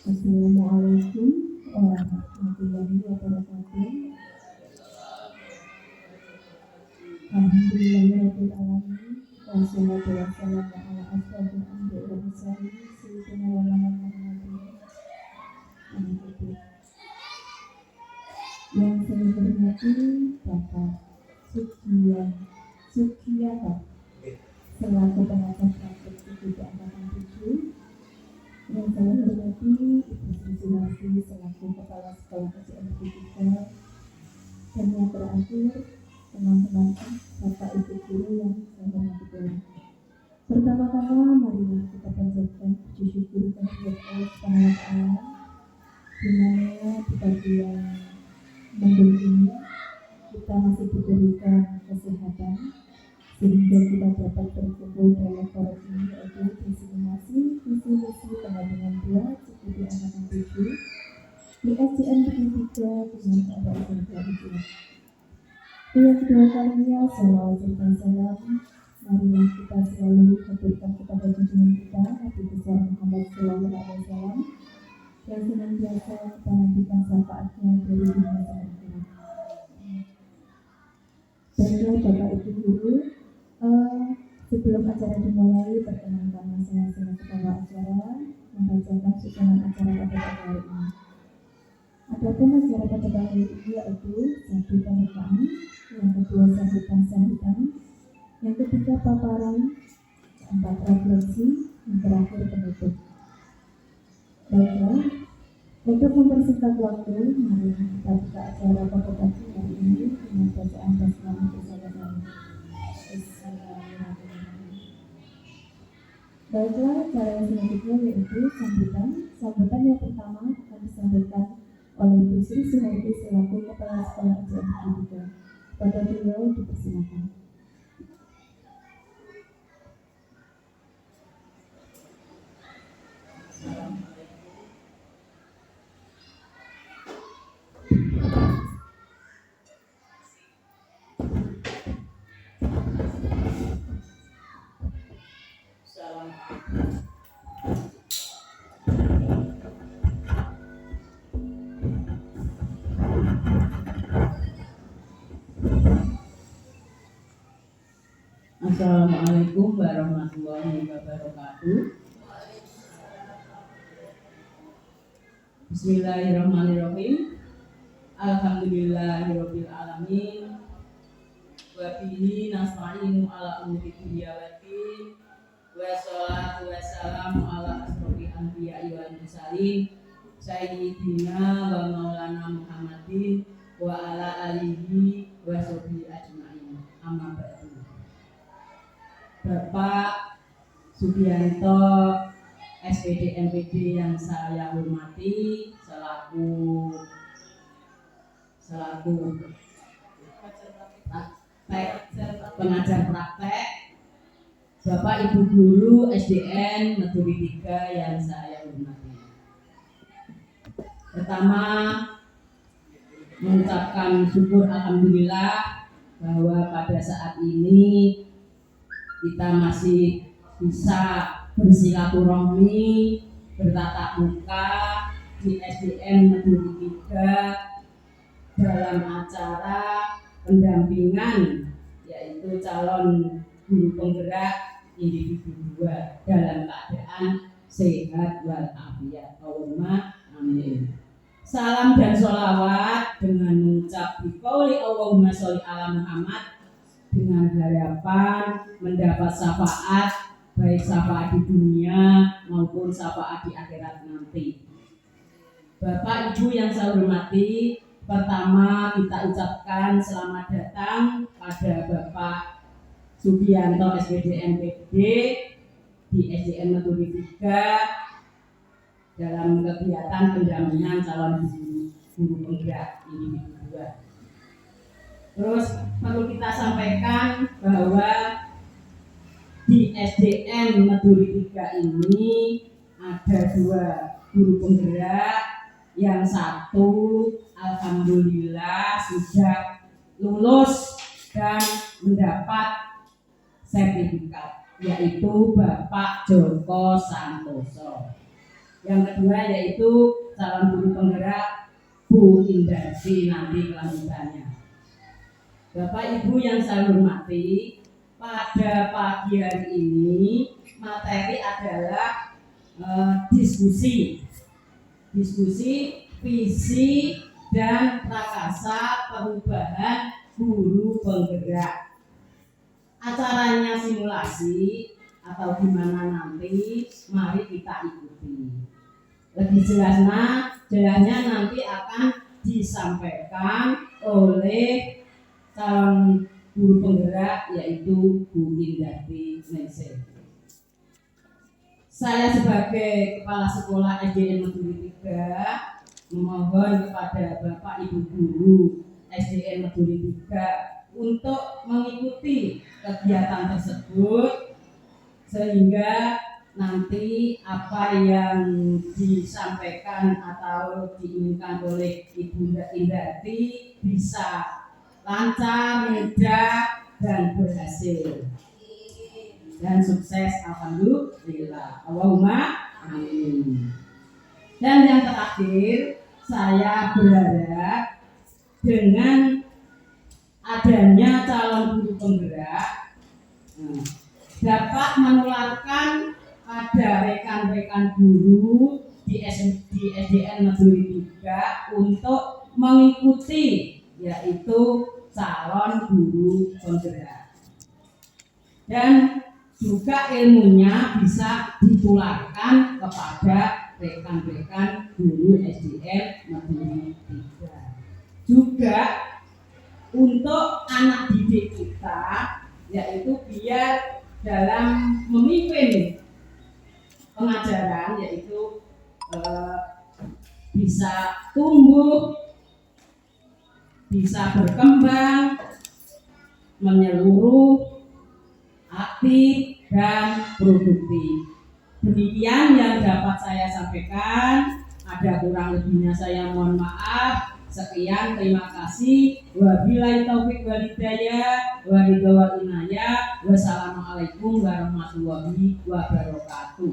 Assalamualaikum warahmatullahi wabarakatuh. Alhamdulillahirabbil alamin. Wassalatu wassalamu ala asyrofil anbiya'i wal mursalin sayyidina wa Muhammadin. Yang saya hormati Bapak Sugiyata selaku pengacara praktek studi angkatan 7. Yang saya hormati Ibu Sri Sumarsi selaku Kepala Sekolah SDN 3, dan yang terakhir teman-teman Bapak Ibu Guru yang saya hormati pula. Pertama-tama marilah kita panjatkan puji syukur kehadirat Allah Subhanahu wa Ta'ala, di mana di pagi yang mendung ini kita masih diberikan kesehatan sehingga kita dapat berkumpul dalam forum ini, yaitu diseminasi visi misi pendampingan 2 studi angkatan 7 di SDN 3 dengan keadaan berbahagia. Yang kedua kalinya, salawat serta salam marilah kita selalu haturkan kepada junjungan kita Nabi besar Muhammad SAW yang senantiasa kita nantikan syafaatnya dari dunia sampai akhirat. Baiklah Bapak Ibu Guru, sebelum acara dimulai, perkenankan saya selaku kepala acara membacakan susunan acara pada hari ini. Adapun acara pada hari ini yaitu satu pembukaan, yang kedua sambutan, yang ketiga paparan, keempat refleksi, yang terakhir penutup. Baiklah, untuk mempersingkat waktu, mari kita buka acara pada pagi hari ini dengan bacaan basmalah bersama kami. Baiklah, acara yang selanjutnya yaitu sambutan yang pertama akan disampaikan oleh Ibu Sri Sumarsi selaku Kepala Sekolah SDN 3. Pada beliau dipersilakan. Assalamualaikum warahmatullahi wabarakatuh. Bismillahirrahmanirrahim. Alhamdulillahirabbil alamin. Wa bihi nasta'inu ala umuri dunya waddin. Wassalatu wassalamu ala asrofil anbiya'i wal mursalin sayyidina wa maulana Muhammadin wa ala alihi wa sahbihi ajma'in. Amma ba'du. Bapak Sugianto SPD MPD yang saya hormati selaku pengajar praktek, Bapak Ibu Guru SDN Negeri 3 yang saya hormati. Pertama, mengucapkan syukur alhamdulillah bahwa pada saat ini kita masih bisa bersilaturahmi, bertatap muka di SDN Negeri 3 dalam acara pendampingan, yaitu calon guru penggerak individu 2 dalam keadaan sehat walafiat. Allahumma amin. Salam dan sholawat dengan mengucap biqauli Allahumma sholli ala Muhammad, dengan harapan mendapat syafaat, baik syafaat di dunia maupun syafaat di akhirat nanti. Bapak Ibu yang saya hormati, pertama kita ucapkan selamat datang pada Bapak Sugianto SPD MPD di SDN Negeri 3 dalam kegiatan pendampingan calon guru penggerak individu 2. Terus perlu kita sampaikan bahwa di SDN Negeri 3 ini ada 2 guru penggerak, yang satu alhamdulillah sudah lulus dan mendapat sertifikat, yaitu Bapak Joko Santoso. Yang kedua yaitu calon guru penggerak Bu Indarti nanti kelanjutannya. Bapak Ibu yang saya hormati, pada pagi hari ini materi adalah diskusi visi dan prakarsa perubahan guru penggerak. Acaranya simulasi atau gimana nanti, mari kita ikuti. Lebih jelasnya nanti akan disampaikan oleh calon guru penggerak yaitu Bu Indarti Ningsih. Saya sebagai Kepala Sekolah SDN Meduri 3 memohon kepada Bapak Ibu Guru SDN Meduri 3 untuk mengikuti kegiatan tersebut sehingga nanti apa yang disampaikan atau diinginkan oleh Ibu Indarti bisa lancar, mudah, dan berhasil. Dan sukses, alhamdulillah. Allahumma amin. Dan yang terakhir, saya berharap dengan adanya calon guru penggerak dapat menularkan pada rekan-rekan guru di SDN Meduri 3 untuk mengikuti yaitu calon guru penggerak. Dan juga ilmunya bisa ditularkan kepada rekan-rekan guru SDN Meduri 3. Juga untuk anak didik kita yaitu biar dalam memimpin pengajaran yaitu bisa tumbuh, bisa berkembang, menyeluruh, aktif dan produktif. Demikian yang dapat saya sampaikan. Ada kurang lebihnya saya mohon maaf. Sekian, terima kasih. Wabillahi taufik wal hidayah, wa ridha wal inayah. Wassalamualaikum warahmatullahi wabarakatuh.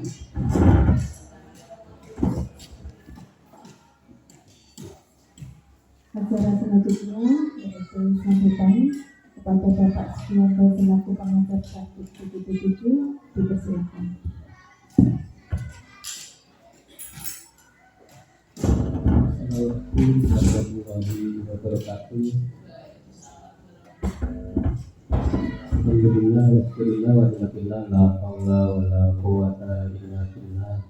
Acara selanjutnya yaitu sambutan kepada Bapak Sugianto selaku pengajar praktik 77 dipersilakan. Assalamualaikum warahmatullahi wabarakatuh. Alhamdulillah wassalatu wassalamu la haula wala quwwata illa billah.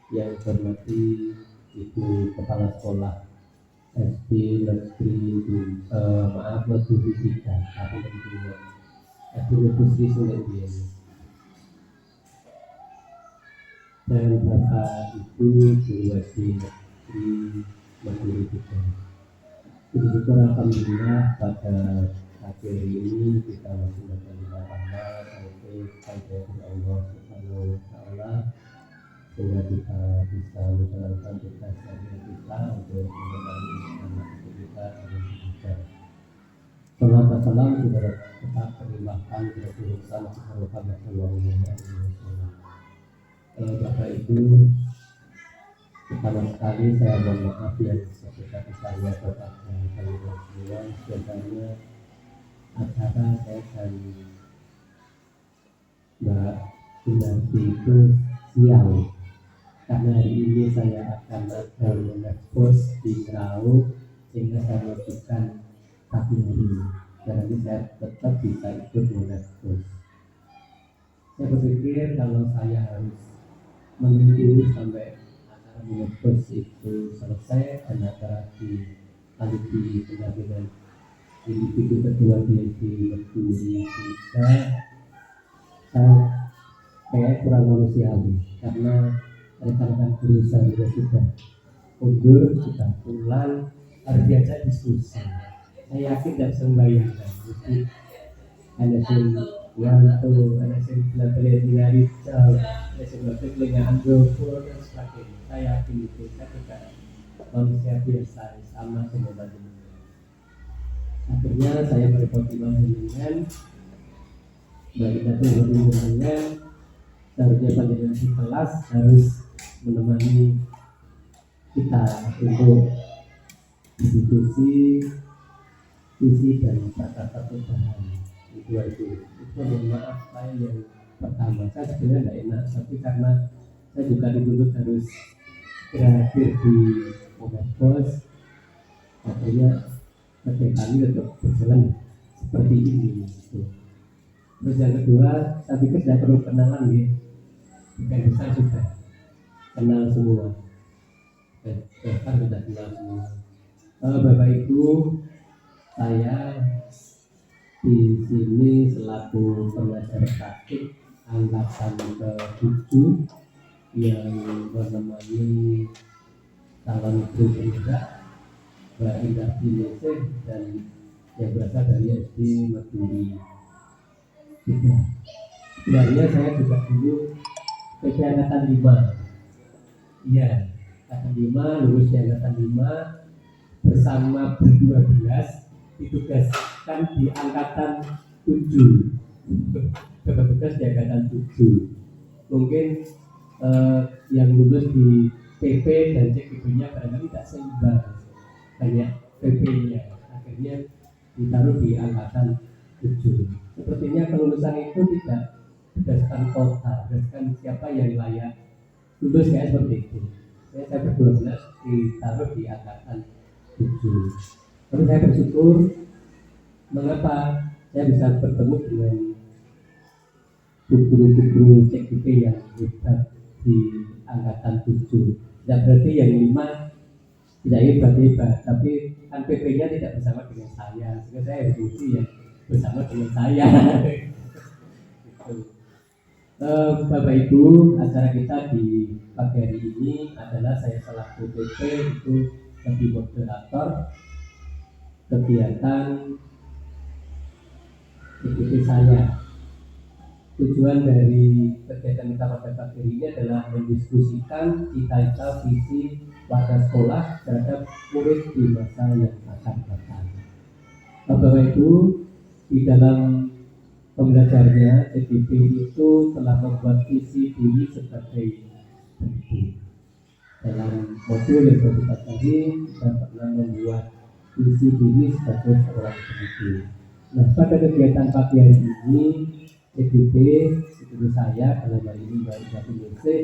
Yang hormati Ibu Kepala Sekolah SD Negeri Meduri 3 Kabupaten Kulon, SD Negeri Sulebian. Dan Bapak Ibu Guru SD Negeri Meduri 3. Puji syukur alhamdulillah pada akhir ini kita masih mendapat rahmat taufik Allah Subhanahu wa taala sehingga kita bisa menjalankan tugas kita untuk mengenali anak kita dan kita. Salam dan salam kita tetap terlimpahkan kepada Tuhan Muhammad sallallahu alaihi wasallam. Bapak Ibu, pertama sekali saya mohon maaf yang sebesar-besarnya kepada kalian semua. Biasanya acara saya dan Mbak Indarti itu siang, karena hari ini saya akan ada mengekspos di Ngerau sehingga saya melakukan pagi hari. Jadi saya tetap bisa ikut mengekspos. Saya berpikir kalau saya harus menunggu sampai acara mengekspos itu selesai dan acara dilanjut di pendampingan individu kedua di Meduri 3, saya kurang manusiawi karena rekan-rekan guru saya sudah undur, sudah pulang, harus diajak diskusi. Saya yakin tidak bisa membayangkan mesti ada yang ngantuk, ada yang belajar dari jauh, ada yang belajar dengan andropur dan sebagainya. Saya yakin itu saya tidak manusia biasa sama semua teman. Akhirnya saya merepoti dengan bagi data dengan seharusnya panjenengan di kelas harus menemani kita untuk diskusi visi dan tata perubahan. Itu mohon maaf saya yang pertama, saya sebenarnya tidak enak, tapi karena saya juga dituntut harus berakhir di Bos, akhirnya kerja kami tetap berjalan seperti ini gitu. Terus yang kedua, saya pikir saya perlu kenalan ya, bukan besar sudah kenal semua, besar sudah kenal semua. Bapak Ibu, saya di sini selaku pengajar praktik angkatan ke-7 yang menemani calon guru penggerak Mbak Indah Binese dan yang berasal dari SD Meduri 3. Sebenarnya saya juga dulu PP angkatan 5. Iya, angkatan 5, lulus di angkatan 5 bersama ber-12 ditugaskan di angkatan 7. Bertugas di angkatan 7. Mungkin yang lulus di PP dan CGP-nya barangkali tidak seimbang, banyak PP-nya, akhirnya ditaruh di angkatan 7. Sepertinya kelulusan itu tidak berdasarkan kota, berdasarkan siapa yang layak lulus, kayak seperti itu. Saya ber-12 ditaruh di angkatan 7. Lalu saya bersyukur mengapa saya bisa bertemu dengan guru-guru CGP yang hebat di angkatan 7. Tidak berarti yang 5 tidak hebat, tapi kan PP-nya tidak bersama dengan saya, sehingga saya berfungsi yang bersama dengan saya. Bapak Ibu, acara kita di pagi hari ini adalah saya selaku PP itu sebagai moderator kegiatan CGP saya. Tujuan dari kegiatan kita pada pagi ini adalah mendiskusikan cita-cita visi pada sekolah terhadap murid di masa yang akan datang. Bapak Ibu, di dalam pembelajarannya CGP itu telah membuat visi diri sebagai pendidik. Dalam modul yang kita tadi kita pernah membuat visi diri sebagai seorang pendidik. Nah, pada kegiatan pagi hari ini CGP itu saya dalam hal ini Mbak Indah Binese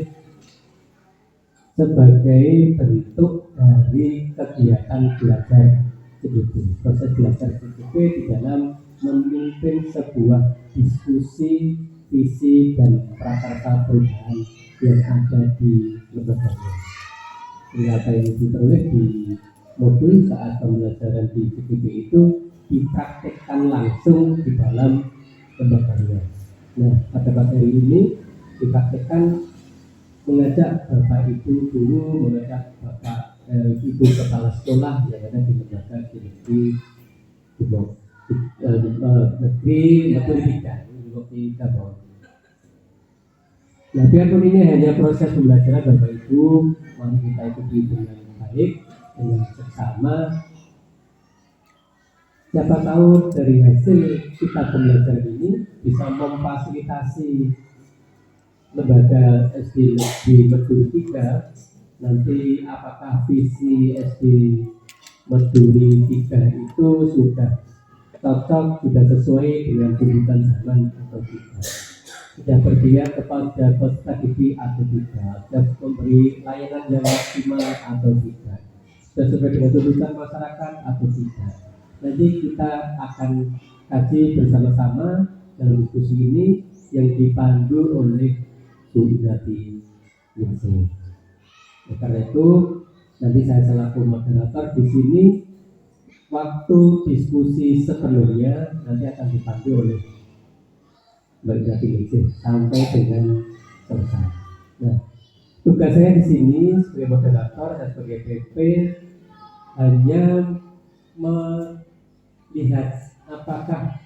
sebagai bentuk dari kegiatan belajar CGP, proses belajar CGP di dalam memimpin sebuah diskusi visi dan prakarsa perubahan yang ada di lembaganya. Ini apa yang diperoleh di modul saat pembelajaran di CGP itu dipraktekkan langsung di dalam lembaganya. Nah, pada hari ini dipraktekkan mengajak Bapak Ibu guru, mengajak Bapak Ibu kepala sekolah yang ada di lembaga negeri Meduri 3. Nah, biarpun ini hanya proses pembelajaran Bapak Ibu, mari kita ikuti dengan baik, dengan seksama. Siapa tahu dari hasil kita belajar ini bisa memfasilitasi lembaga SD di Meduri 3 nanti apakah visi SD Meduri 3 itu sudah cocok, sudah sesuai dengan tuntutan zaman atau tidak, sudah berpihak kepada peserta didik atau tidak, sudah memberi layanan yang maksimal atau tidak, sudah sesuai dengan tuntutan masyarakat atau tidak. Nanti kita akan kaji bersama-sama dalam diskusi ini yang dipandu oleh Bu Indah Binese. Karena itu nanti saya selaku moderator di sini, waktu diskusi sepenuhnya nanti akan dipandu oleh Mbak Indah Binese sampai dengan selesai. Nah, tugas saya di sini sebagai moderator dan sebagai PP hanya melihat apakah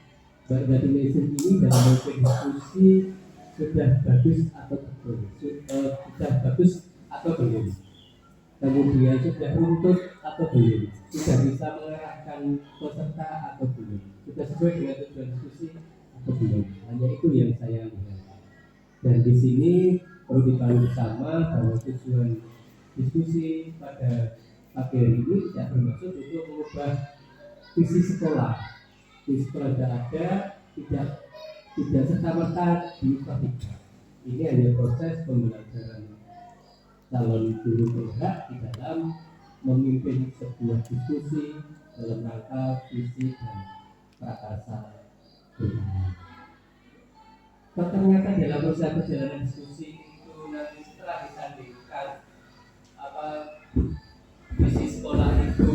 Mbak Indah Binese ini dalam diskusi sudah bagus atau betul, sudah bagus atau belum, kemudian sudah runtut atau belum, sudah bisa mengarahkan peserta atau belum, sudah sesuai dengan tujuan diskusi atau belum. Hanya itu yang saya lihat. Dan di sini perlu diketahui bersama bahwa tujuan diskusi pada pagi hari ini tidak bermaksud untuk mengubah visi sekolah. Visi sekolah sudah ada, tidak serta-merta diubah. Ini hanya proses pembelajaran calon guru berhak di dalam memimpin sebuah diskusi dalam rangka visi dan prakarsa perubahan. Ternyata dalam proses perjalanan diskusi itu nanti setelah disandingkan visi sekolah itu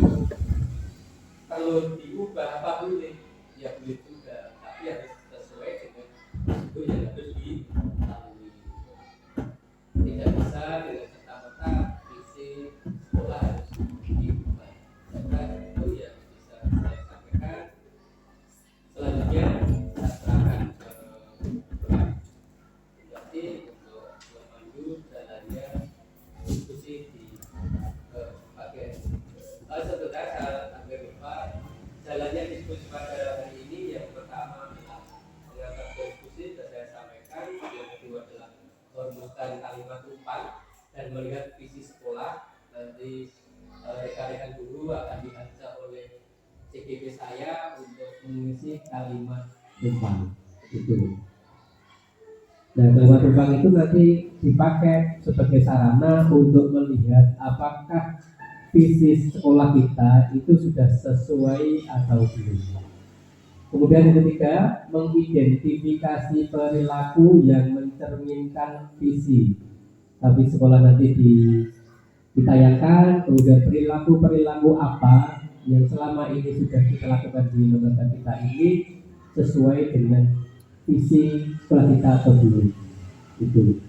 perlu diubah apa boleh, ya boleh juga, tapi harus sesuai dengan itu yang harus diketahui. Tidak bisa dengan serta-merta visi sekolah harus diubah. Karena itu yang bisa saya sampaikan. Selanjutnya saya serahkan ke Bupati untuk memandu jalannya diskusi di bagian. Sebentar saya hampir lupa, jalannya diskusi pada hari ini yang pertama adalah mengangkat diskusi dan saya sampaikan, yang kedua adalah merumuskan kalimat umpan dan melihat visi sekolah. Nanti rekan-rekan guru akan diajak oleh CGP saya untuk mengisi kalimat umpan itu. Nah, kalimat umpan itu nanti dipakai sebagai sarana untuk melihat apakah visi sekolah kita itu sudah sesuai atau belum. Kemudian yang ketiga, mengidentifikasi perilaku yang mencerminkan visi. Tapi sekolah nanti ditayangkan, kemudian perilaku apa yang selama ini sudah kita lakukan di lembaga kita ini sesuai dengan visi sekolah kita atau belum. Itu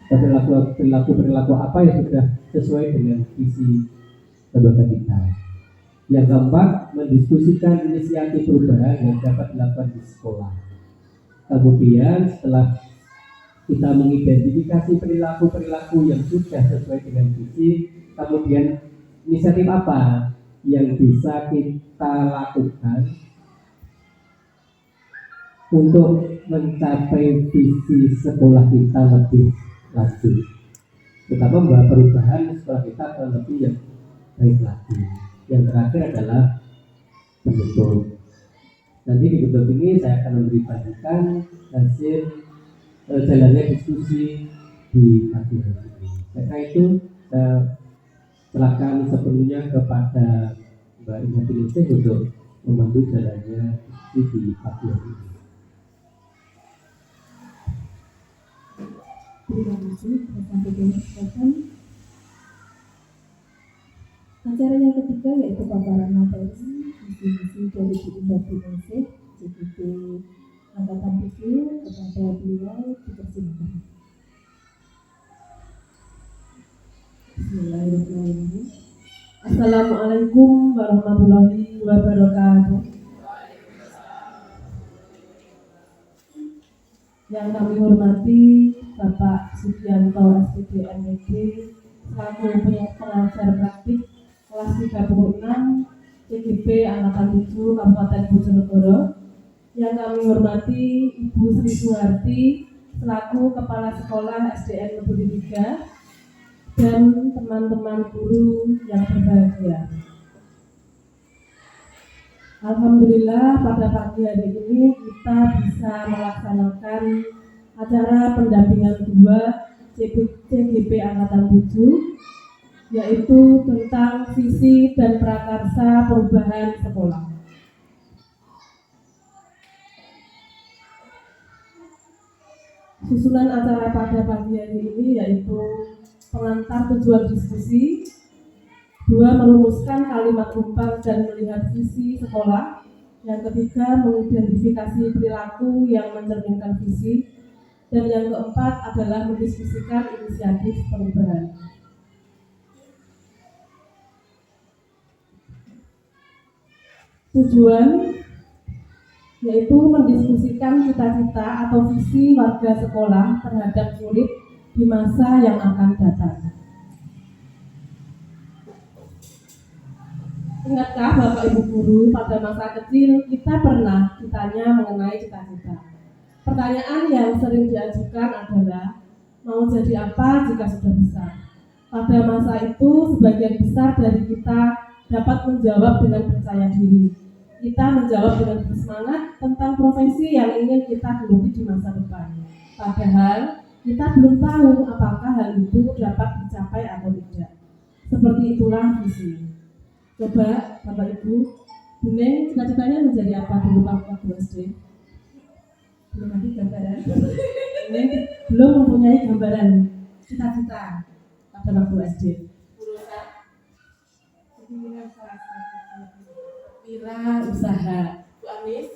perilaku apa yang sudah sesuai dengan visi lembaga kita. Yang keempat, mendiskusikan inisiatif perubahan yang dapat dilakukan di sekolah. Kemudian setelah kita mengidentifikasi perilaku yang sudah sesuai dengan visi, kemudian inisiatif apa yang bisa kita lakukan untuk mencapai visi sekolah kita lebih lanjut, terutama bahwa perubahan sekolah kita akan lebih yang baik lagi. Yang terakhir adalah bentuk. Nanti di bentuk ini saya akan memberikan hasil jalannya diskusi di pagi hari ini. Karena itu saya serahkan sepenuhnya kepada Mbak Ina Piningsih untuk memandu jalannya diskusi di pagi hari ini. Terima kasih sampai dengan acara yang ketiga yaitu paparan materi visi dari Bu Ina Piningsih CGP Angkatan 7 kepada beliau dipersilakan. Bismillahirrahmanirrahim. Assalamualaikum warahmatullahi wabarakatuh. Yang kami hormati Bapak Sugianto SPD MPD selaku pengajar praktik kelas 36 CGP Angkatan 7 Kabupaten Bojonegoro. Yang kami hormati Ibu Sri Suharti selaku Kepala Sekolah SDN Negeri 3 dan teman-teman guru yang berbahagia. Alhamdulillah pada pagi hari ini kita bisa melaksanakan acara pendampingan 2 CGP Angkatan 7 yaitu tentang visi dan prakarsa perubahan sekolah. Susunan acara pada pagi hari ini yaitu pengantar tujuan diskusi, 2 merumuskan kalimat umpan dan melihat visi sekolah, yang ketiga mengidentifikasi perilaku yang mencerminkan visi, dan yang keempat adalah mendiskusikan inisiatif perubahan. Tujuan yaitu mendiskusikan cita-cita atau visi warga sekolah terhadap murid di masa yang akan datang. Ingatkah Bapak Ibu Guru, pada masa kecil kita pernah ditanya mengenai cita-cita. Pertanyaan yang sering diajukan adalah, mau jadi apa jika sudah besar. Pada masa itu, sebagian besar dari kita dapat menjawab dengan percaya diri. Kita menjawab dengan bersemangat tentang profesi yang ingin kita geluti di masa depan. Padahal, kita belum tahu apakah hal itu dapat dicapai atau tidak. Seperti itulah visi. Coba, Bapak Ibu, Buneng cita-citanya menjadi apa dulu waktu SD? Belum ada gambaran. Buneng belum mempunyai gambaran cita-cita pada waktu SD. Wira usaha. Bu Anis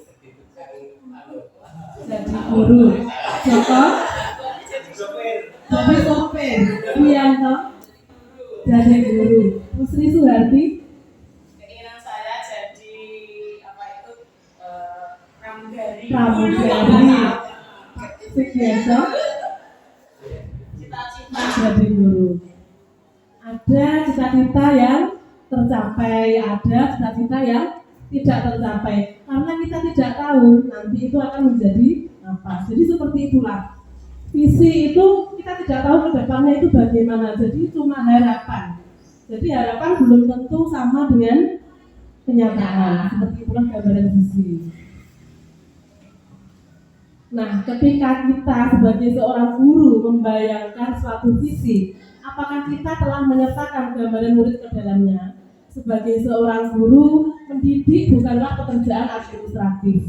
jadi guru. Joko jadi sopir. Wiyanto jadi guru. Pusri Suharti Keinginan saya jadi pramugari. Sugiarto Cita-cita jadi guru. Ada cita-cita yang tercapai, ada cita-cita yang tidak tercapai. Karena kita tidak tahu nanti itu akan menjadi apa. Jadi seperti itulah. Visi itu kita tidak tahu ke depannya itu bagaimana. Jadi cuma harapan. Jadi harapan belum tentu sama dengan kenyataan. Seperti itulah gambaran visi. Nah, ketika kita sebagai seorang guru membayangkan suatu visi, apakah kita telah menyertakan gambaran murid ke dalamnya? Sebagai seorang guru, mendidik bukanlah pekerjaan administratif.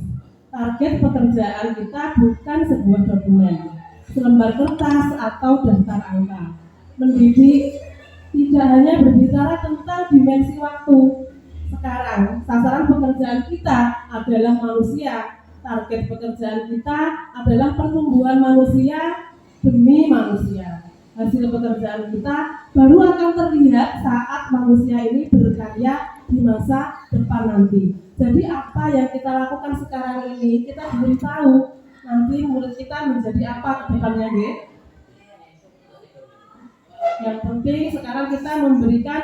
Target pekerjaan kita bukan sebuah dokumen, selembar kertas atau daftar angka. Mendidik tidak hanya berbicara tentang dimensi waktu. Sekarang, sasaran pekerjaan kita adalah manusia. Target pekerjaan kita adalah pertumbuhan manusia demi manusia. Hasil pekerjaan kita baru akan terlihat saat manusia ini berkarya di masa depan nanti. Jadi apa yang kita lakukan sekarang ini, kita diberitahu nanti murid kita menjadi apa ke depannya, nggih. Yang penting sekarang kita memberikan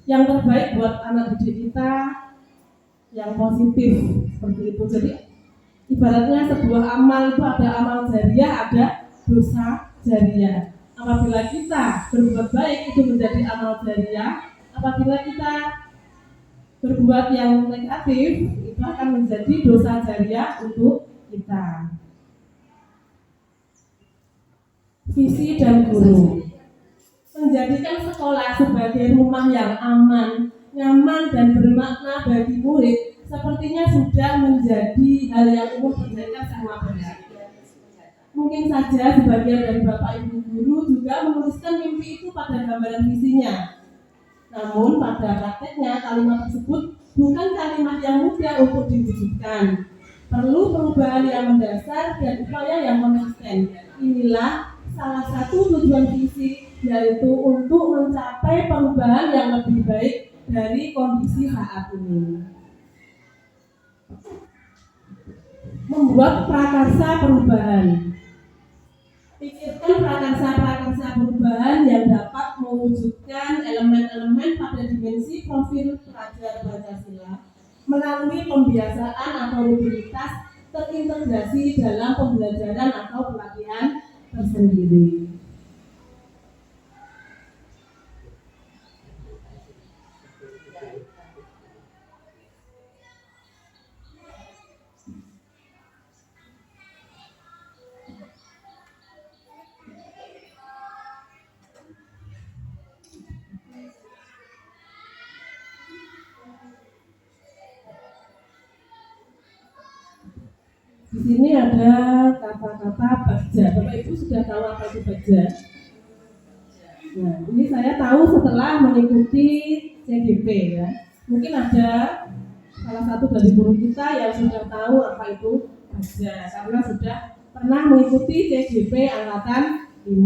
yang terbaik buat anak didik kita, yang positif seperti itu. Jadi ibaratnya sebuah amal itu ada amal jariah, ada dosa jariah. Apabila kita berbuat baik itu menjadi amal jariah, apabila kita berbuat yang negatif itu akan menjadi dosa jariah untuk kita. Visi dan guru menjadikan sekolah sebagai rumah yang aman, nyaman dan bermakna bagi murid sepertinya sudah menjadi hal yang umum terjadi semua pihak. Mungkin saja sebagian dari Bapak Ibu guru juga menuliskan mimpi itu pada gambaran visinya. Namun pada prakteknya kalimat tersebut bukan kalimat yang mudah untuk diwujudkan. Perlu perubahan yang mendasar dan upaya yang konsisten. Inilah salah satu tujuan visi, yaitu untuk mencapai perubahan yang lebih baik dari kondisi saat ini. Membuat prakarsa perubahan. Pikirkan prakarsa-prakarsa perubahan yang dapat mewujudkan elemen-elemen pada dimensi profil pelajar Pancasila melalui pembiasaan atau rutinitas terintegrasi dalam pembelajaran atau pelatihan tersendiri. Di sini ada kata-kata bagja. Bapak Ibu sudah tahu apa itu bagja? Nah, ini saya tahu setelah mengikuti CGP ya. Mungkin ada salah satu dari guru kita yang sudah tahu apa itu bagja karena sudah pernah mengikuti CGP angkatan 5.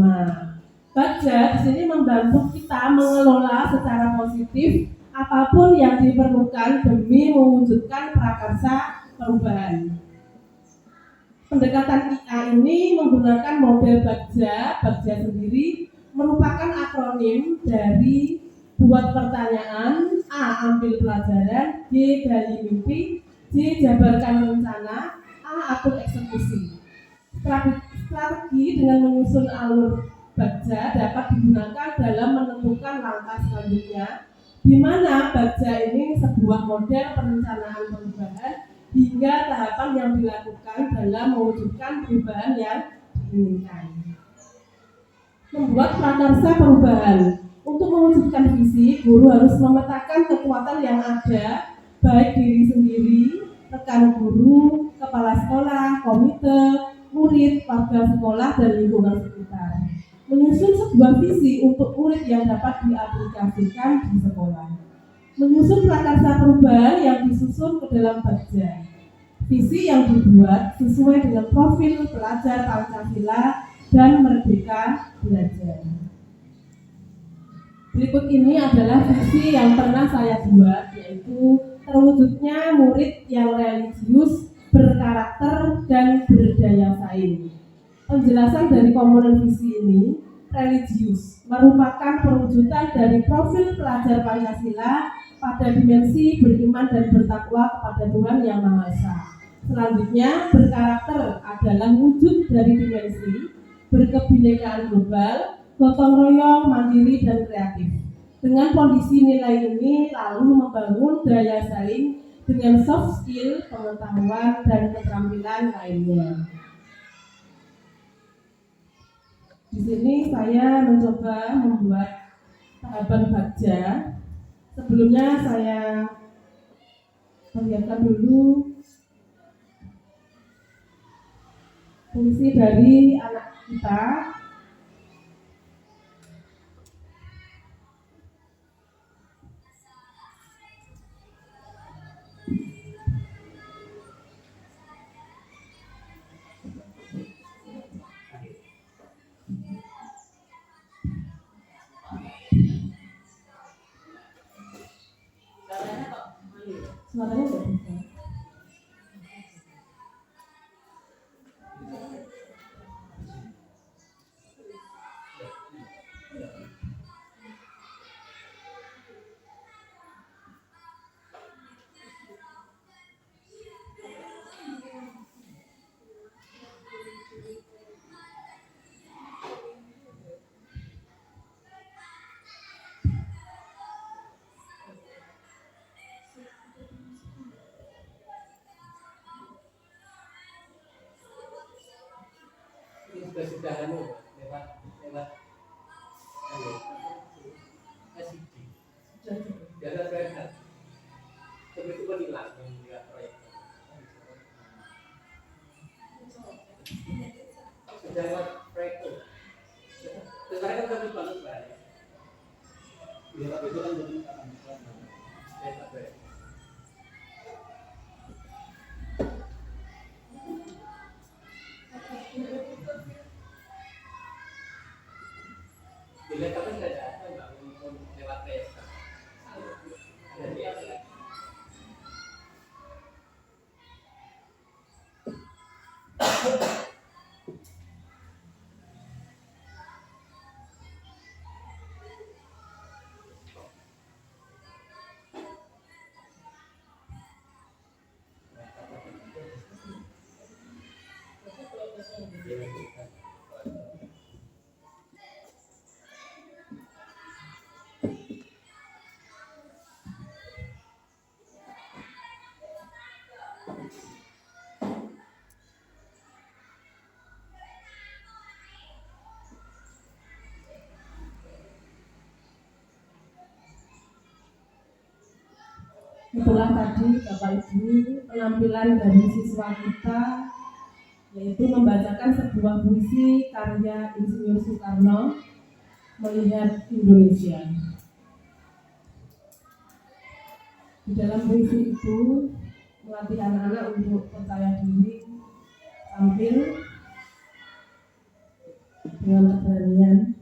Bagja di sini membantu kita mengelola secara positif apapun yang diperlukan demi mewujudkan prakarsa perubahan. Pendekatan IA ini menggunakan model bagja. Bagja sendiri merupakan akronim dari buat pertanyaan, A. ambil pelajaran, G. gali mimpi, J. jabarkan rencana, A. atur eksekusi. Strategi dengan menyusun alur Bagja dapat digunakan dalam menentukan langkah selanjutnya, di mana Bagja ini sebuah model perencanaan perubahan hingga tahapan yang dilakukan dalam mewujudkan perubahan yang diinginkan. Membuat prakarsa perubahan. Untuk mewujudkan visi, guru harus memetakan kekuatan yang ada, baik diri sendiri, rekan guru, kepala sekolah, komite, murid, warga sekolah, dan lingkungan sekitar. Menyusun sebuah visi untuk murid yang dapat diaplikasikan di sekolah. Menyusun prakarsa perubahan yang disusun ke dalam Bagja. Visi yang dibuat sesuai dengan profil pelajar Pancasila dan Merdeka Belajar. Berikut ini adalah visi yang pernah saya buat, yaitu terwujudnya murid yang religius, berkarakter, dan berdaya saing. Penjelasan dari komponen visi ini, religius merupakan perwujudan dari profil pelajar Pancasila pada dimensi beriman dan bertakwa kepada Tuhan Yang Maha Esa. Selanjutnya, berkarakter adalah wujud dari dimensi berkebinekaan global, gotong royong, mandiri, dan kreatif. Dengan kondisi nilai ini lalu membangun daya saing dengan soft skill, pengetahuan, dan keterampilan lainnya. Di sini saya mencoba membuat tahapan Bagja. Sebelumnya saya perlihatkan dulu fungsi dari anak kita. Suaranya nggak bisa. Sudah lewat SID. Jangan berangkat. Tapi itu kan hilang yang proyek. Sudah lewat proyek itu. Sekarang kan kami bangun balik. Ya tapi itu kan jadi bila kapan tidak ada lewat PSK. Jadi apa? Itulah tadi Bapak Ibu penampilan dari siswa kita, yaitu membacakan sebuah puisi karya Insinyur Soekarno, Melihat Indonesia. Di dalam puisi itu melatih anak-anak untuk percaya diri, tampil dengan keberanian.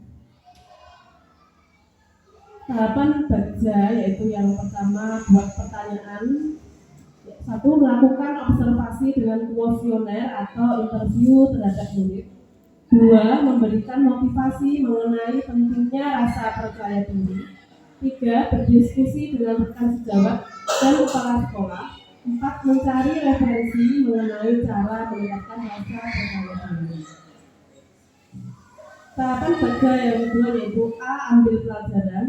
Tahapan Bagja yaitu yang pertama buat pertanyaan. Satu, melakukan observasi dengan kuesioner atau interview terhadap murid. Dua, memberikan motivasi mengenai pentingnya rasa percaya diri. Tiga, berdiskusi dengan rekan sejawat dan kepala sekolah. Empat, mencari referensi mengenai cara meningkatkan rasa percaya diri. Tahapan baca yang kedua yaitu A. Ambil pelajaran,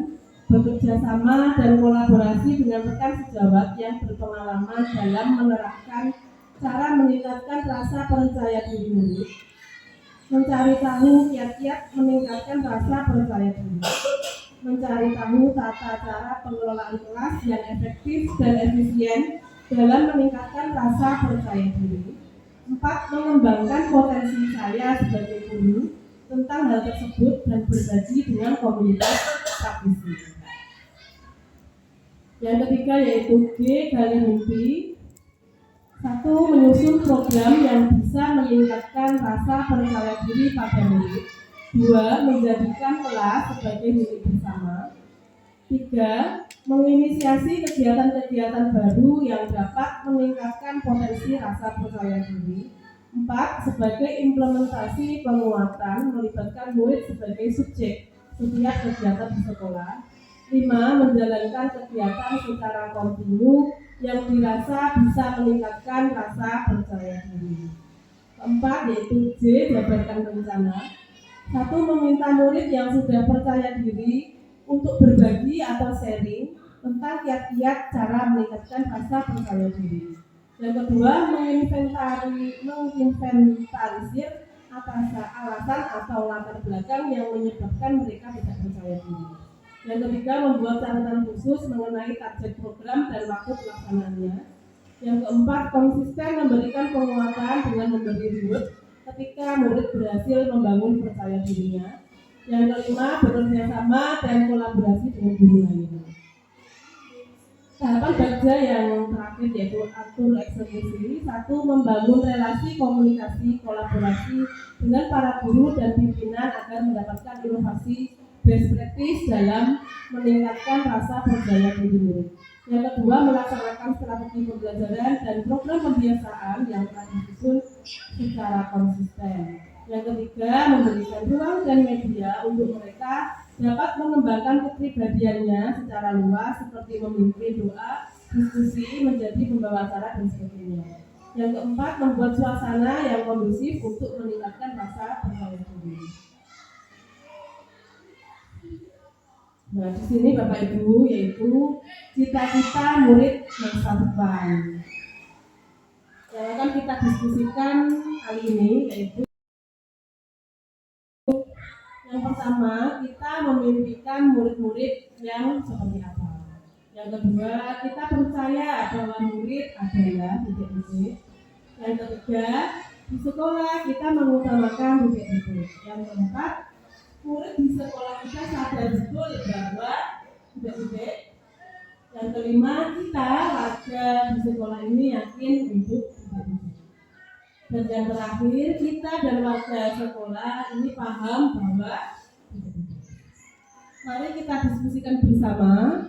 bekerja sama dan kolaborasi dengan rekan sejawat yang berpengalaman dalam menerapkan cara meningkatkan rasa percaya diri murid. Mencari tahu kiat-kiat meningkatkan rasa percaya diri. Mencari tahu tata cara pengelolaan kelas yang efektif dan efisien dalam meningkatkan rasa percaya diri. 4. Mengembangkan potensi saya sebagai guru tentang hal tersebut dan berbagi dengan komunitas praktisi. Yang ketiga yaitu G. Gali mimpi. 1. Menyusun program yang bisa meningkatkan rasa percaya diri pada murid. 2. Menjadikan kelas sebagai milik bersama. 3. Menginisiasi kegiatan-kegiatan baru yang dapat meningkatkan potensi rasa percaya diri. 4. Sebagai implementasi penguatan melibatkan murid sebagai subjek setiap kegiatan di sekolah. 5. Menjalankan kegiatan secara kontinu yang dirasa bisa meningkatkan rasa percaya diri. 4. Yaitu J. Jabarkan rencana. 1. Meminta murid yang sudah percaya diri untuk berbagi atau sharing tentang kiat-kiat cara meningkatkan rasa percaya diri. Yang kedua, menginventarisir alasan atau latar belakang yang menyebabkan mereka tidak percaya diri. Yang ketiga, membuat catatan khusus mengenai target program dan waktu pelaksanaannya. Yang keempat, konsisten memberikan penguatan dengan memberi reward ketika murid berhasil membangun percaya dirinya. Yang kelima, bekerja sama dan kolaborasi dengan guru lainnya. Tahapan baca yang terakhir yaitu atur eksekusi. 1. Membangun relasi komunikasi kolaborasi dengan para guru dan pimpinan agar mendapatkan inovasi best practice dalam meningkatkan rasa percaya diri murid. Yang kedua, melaksanakan strategi pembelajaran dan program pembiasaan yang telah disusun secara konsisten. Yang ketiga, memberikan ruang dan media untuk mereka dapat mengembangkan kepribadiannya secara luas seperti memimpin doa, diskusi, menjadi pembawa acara dan sebagainya. Yang keempat, membuat suasana yang kondusif untuk meningkatkan rasa percaya diri. Nah, di sini Bapak Ibu yaitu cita-cita murid masa depan. Yang akan kita diskusikan kali ini yaitu yang pertama, kita memimpikan murid-murid yang seperti apa. Yang kedua, kita percaya bahwa murid adalah titik-titik. Yang ketiga, di sekolah kita mengutamakan titik-titik. Yang keempat, murid di sekolah kita sadar betul bahwa titik-titik. Yang kelima, kita warga di sekolah ini yakin untuk titik-titik. Dan yang terakhir, kita dan warga sekolah ini paham bahwa mari kita diskusikan bersama.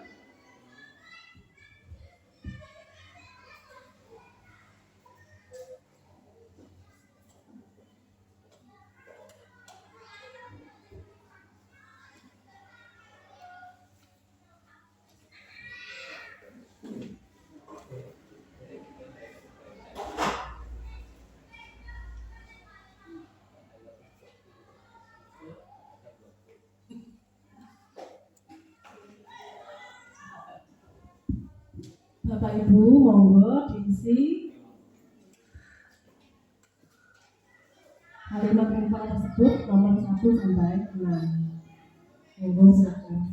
Bapak Ibu, monggo diisi kalimat infak tersebut nomor 1 sampai 6. Monggo silakan.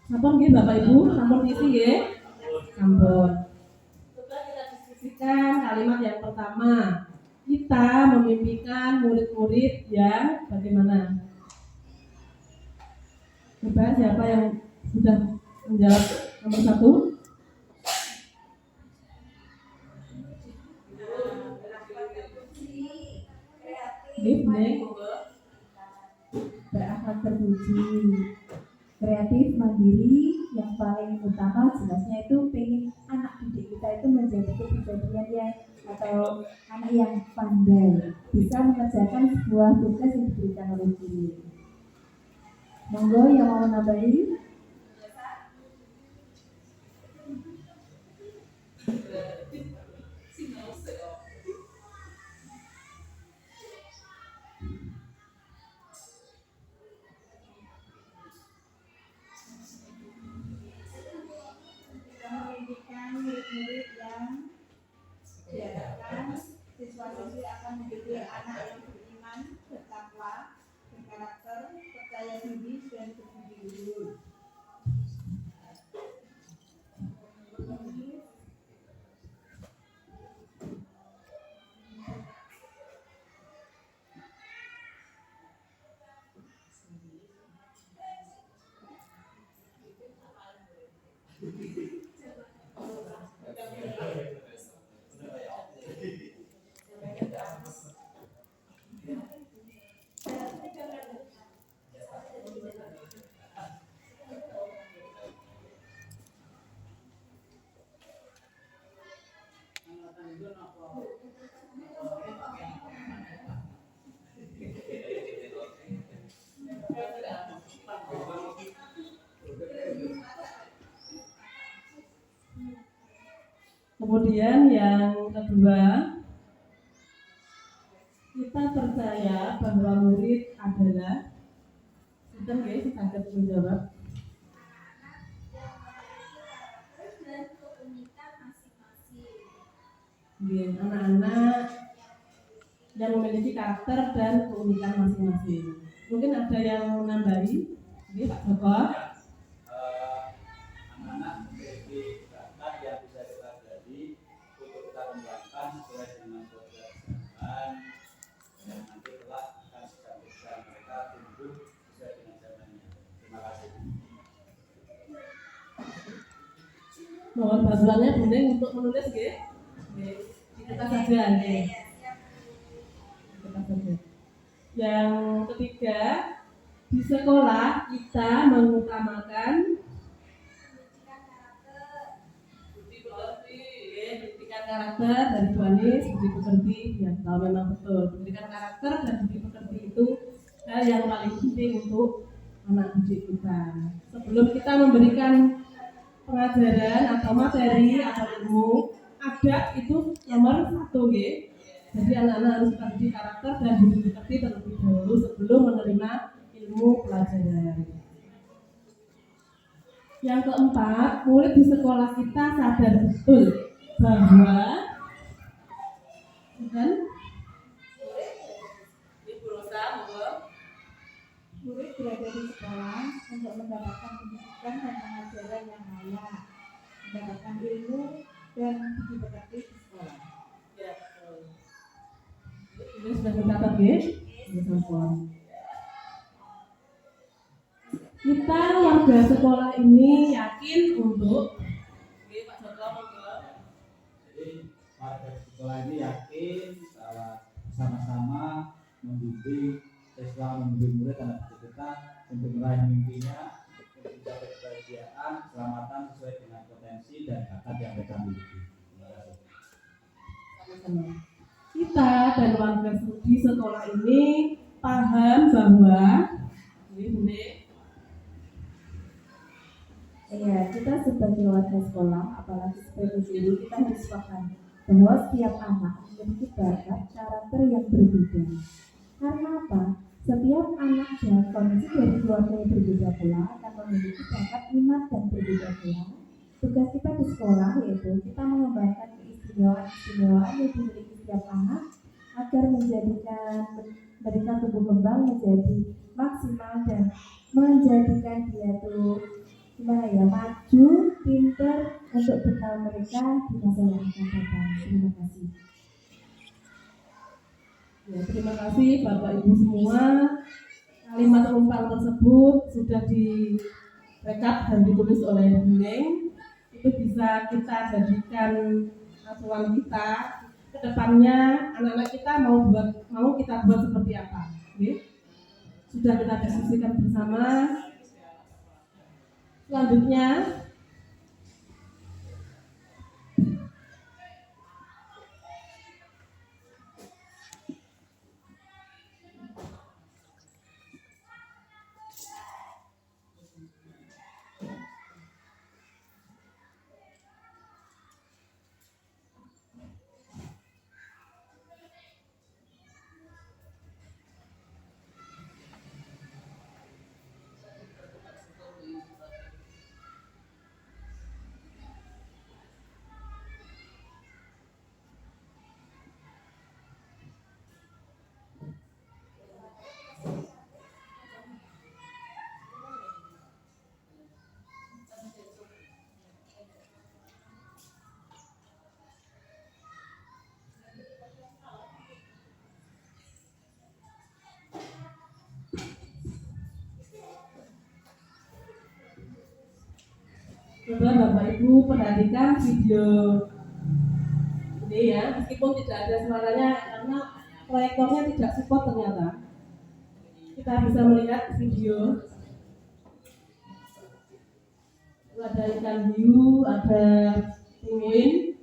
Sampun nggih Bapak Ibu, sampun ngisi nggih? Sampun. Coba kita diskusikan kalimat yang pertama. Kita memimpikan murid-murid yang bagaimana? Coba siapa yang sudah menjawab nomor 1? Berakhlak terpuji, kreatif, mandiri, yang paling utama jelasnya itu pengen anak didik kita itu menjadi kepribadian yang atau anak yang pandai, bisa mengerjakan sebuah tugas yang diberikan oleh guru. Monggo yang mau menambahi. Mendidikan murid-murid yang diharapkan siswa-siswi akan menjadi anak yang beriman, bertakwa, berkarakter, percaya diri, dan berbudi luhur. Kemudian yang kedua, kita percaya bahwa murid adalah, kita nggih saged menjawab. Nggih, anak-anak yang memiliki karakter dan keunikan masing-masing. Mungkin ada yang menambahi, nggih Pak Joko. Anak-anak memiliki bakat yang bisa kita pelajari untuk kita kembangkan sesuai dengan program zaman yang nanti kelak akan bisa mereka tumbuh sesuai dengan zamannya. Terima kasih. Mohon bantuannya Bunda untuk menulis nggih. Kita saja nggih. Kita saja. Yang ketiga, di sekolah kita mengutamakan pendidikan karakter dari Bu Anis, budi pekerti, ya tahu memang betul. Pendidikan karakter dan budi pekerti itu hal yang paling penting untuk anak didik kita. Sebelum kita memberikan pengajaran atau materi atau ilmu, adab itu nomor 1 nggih. Jadi anak-anak harus belajar karakter dan budi pekerti terlebih dahulu sebelum menerima ilmu pelajaran. Yang keempat, murid di sekolah kita sadar betul bahwa Murid berada di sekolah untuk mendapatkan pendidikan dan pengajaran yang layak, mendapatkan ilmu dan budi pekerti di sekolah. ya, ini sudah mencatat nggih? Kita warga sekolah ini yakin untuk Pak Joko monggo. Jadi warga sekolah ini yakin bahwa sama-sama membimbing siswa, membimbing murid anak didik kita untuk meraih mimpinya, untuk mencapai kebahagiaan, keselamatan sesuai dengan potensi dan bakat yang mereka miliki. Terima kasih. Kita dan warga di sekolah ini paham bahwa ini Iya, kita sebagai warga sekolah, apalagi sebagai guru, kita harus paham bahwa setiap anak memiliki bakat karakter yang berbeda. Karena apa? Setiap anak dan kondisi dari keluarga yang berbeda pula akan memiliki bakat minat dan berbeda pula. Tugas kita di sekolah yaitu kita mengembangkan keistimewaan yang dimiliki setiap anak agar menjadikan mereka tumbuh kembang menjadi maksimal dan menjadikan dia tuh maju, pinter untuk bekal mereka di masa yang akan datang. Terima kasih. Ya, terima kasih Bapak Ibu semua. Kalimat rumpang tersebut sudah direkap dan ditulis oleh Bu Neng. Itu bisa kita jadikan acuan kita ke depannya. Anak-anak kita mau kita buat seperti apa? Oke? Sudah kita diskusikan bersama. Selanjutnya coba Bapak Ibu perhatikan video ini ya, meskipun tidak ada suaranya karena proyektornya tidak support ternyata. Kita bisa melihat video. Ada ikan hiu, ada penguin.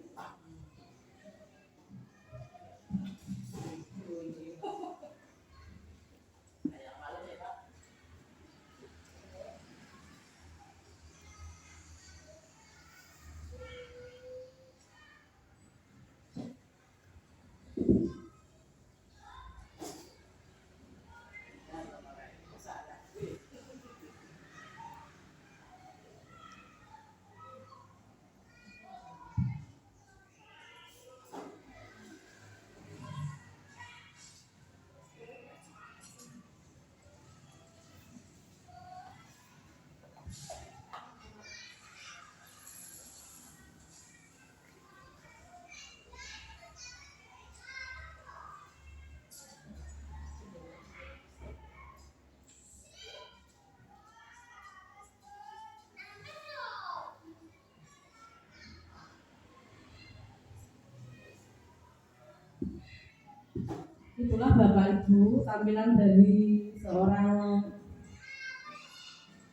Itulah Bapak Ibu tampilan dari seorang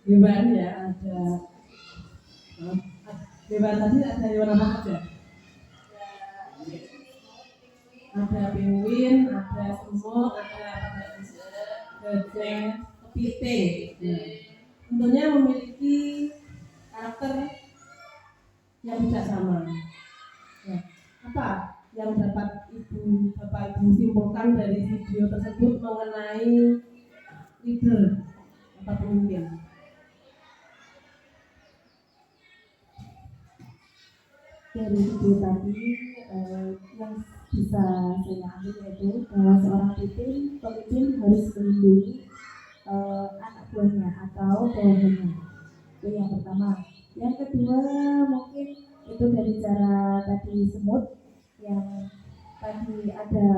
hewan ya. Hewan tadi ada hewan apa saja? Ada penguin, ada semut, ada gajah, kepiting. Tentunya memiliki karakter yang tidak sama. Ya. Apa yang dapat Bapak Ibu simpulkan dari video tersebut mengenai leader atau pemimpin? Dari video tadi yang bisa saya ambil yaitu bahwa seorang pemimpin harus melindungi anak buahnya atau bawahannya. Itu yang pertama. Yang kedua mungkin itu dari cara tadi semut yang tadi ada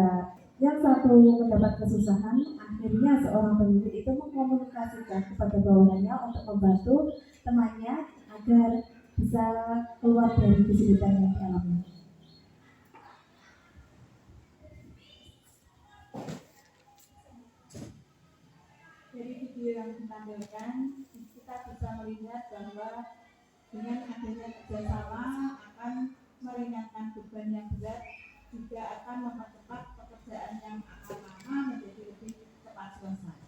yang satu mendapat kesusahan, akhirnya seorang pemimpin itu mengkomunikasikan kepada bawahannya untuk membantu temannya agar bisa keluar dari kesulitan yang dialami. Dari video yang ditampilkan, kita bisa melihat bahwa dengan adanya kerjasama akan meringankan beban yang berat, juga akan mempercepat pekerjaan yang akan lama menjadi lebih cepat selesai.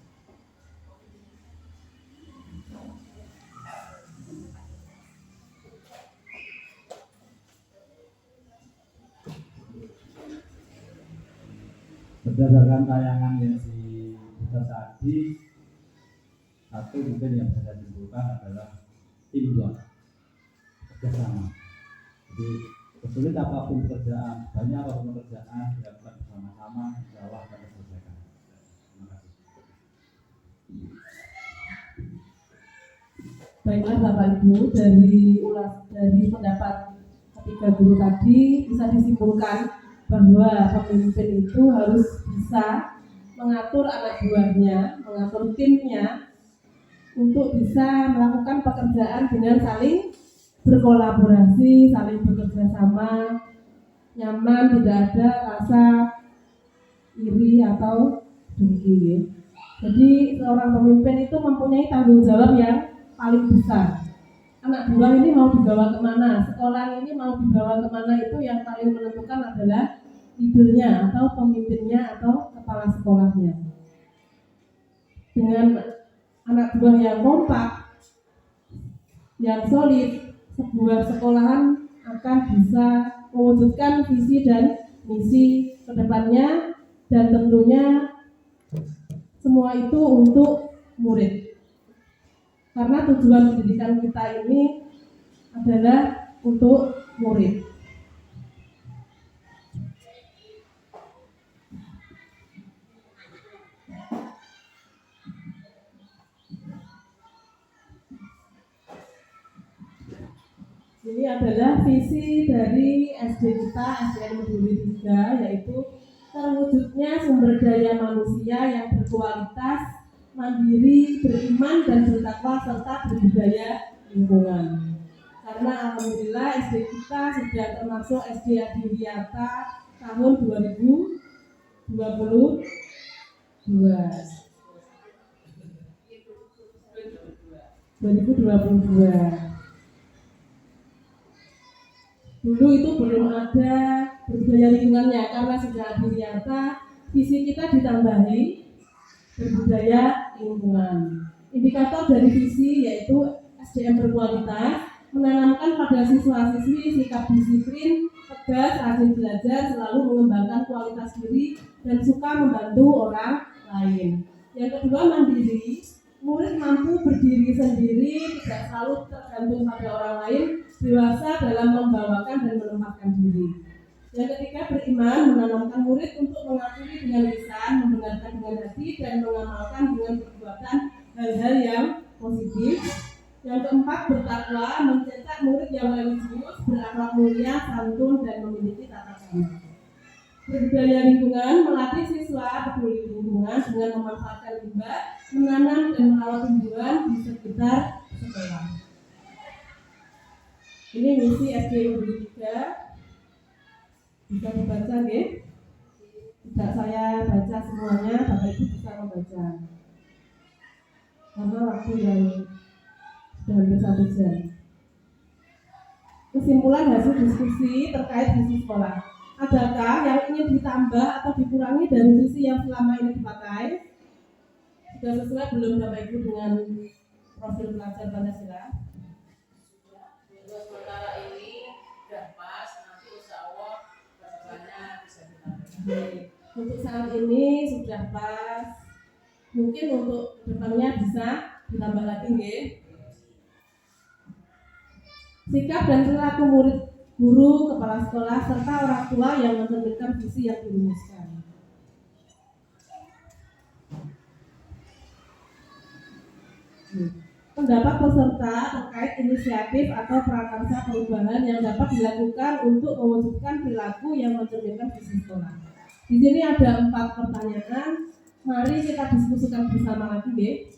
Berdasarkan tayangan yang diputar tadi, satu mungkin yang bisa saya simpulkan adalah teamwork, kerjasama. Jadi sesulit apapun pekerjaan, banyak apapun pekerjaan dilakukan bersama-sama, insya Allah akan terselesaikan. Terima kasih. Baiklah Bapak Ibu, dari pendapat ketiga guru tadi bisa disimpulkan bahwa pemimpin itu harus bisa mengatur anak buahnya, mengatur timnya untuk bisa melakukan pekerjaan dengan saling berkolaborasi, saling bekerja sama, nyaman, tidak ada rasa iri atau dengki. Jadi seorang pemimpin itu mempunyai tanggung jawab yang paling besar. Anak buah ini mau dibawa kemana, sekolah ini mau dibawa kemana, itu yang paling menentukan adalah leadernya atau pemimpinnya atau kepala sekolahnya. Dengan anak buah yang kompak, yang solid, sebuah sekolahan akan bisa mewujudkan visi dan misi kedepannya, dan tentunya semua itu untuk murid. Karena tujuan pendidikan kita ini adalah untuk murid. Ini adalah visi dari SD kita, SDN Meduri 3, yaitu terwujudnya sumber daya manusia yang berkualitas, mandiri, beriman, dan bertakwa, serta berbudaya lingkungan. Karena alhamdulillah SD kita sudah termasuk SD Adiwiyata tahun 2022. Dulu itu belum ada berbudaya lingkungannya, karena sudah Adiwiyata, visi kita ditambahi berbudaya lingkungan. Indikator dari visi yaitu SDM berkualitas, menanamkan pada siswa-siswi sikap disiplin, tegas, rajin belajar, selalu mengembangkan kualitas diri, dan suka membantu orang lain. Yang kedua, mandiri, murid mampu berdiri sendiri, tidak selalu tergantung pada orang lain, dewasa dalam membawakan dan menempatkan diri. Yang ketiga, beriman, menanamkan murid untuk mengakui dengan lisan, membenarkan dengan hati, dan mengamalkan dengan perbuatan hal-hal yang positif. Yang keempat, bertakwa, mencetak murid yang religius, berakhlak mulia, santun, dan memiliki tata krama. Berbudaya lingkungan, melatih siswa peduli lingkungan dengan memanfaatkan limbah, menanam dan merawat tumbuhan di sekitar sekolah. Ini misi SD Meduri 3. Bisa dibaca, nggih? Tidak saya baca semuanya, Bapak Ibu bisa membaca. Karena waktu yang sudah hampir 1 jam. Kesimpulan hasil diskusi terkait visi sekolah. Adakah yang ingin ditambah atau dikurangi dari visi yang selama ini dipakai? Sudah sesuai belum Bapak Ibu dengan profil pelajar Pancasila? Sementara ini sudah pas, nanti insya Allah kedepannya bisa ditambah. Untuk saat ini sudah pas. Mungkin untuk depannya bisa ditambah lagi, nggih. Sikap dan perilaku murid, guru, kepala sekolah, serta orang tua yang mencerminkan visi yang dirumuskan. Pendapat peserta terkait inisiatif atau prakarsa perubahan yang dapat dilakukan untuk mewujudkan perilaku yang mencerminkan visi sekolah. Di sini ada 4 pertanyaan. Mari kita diskusikan bersama lagi, nggih.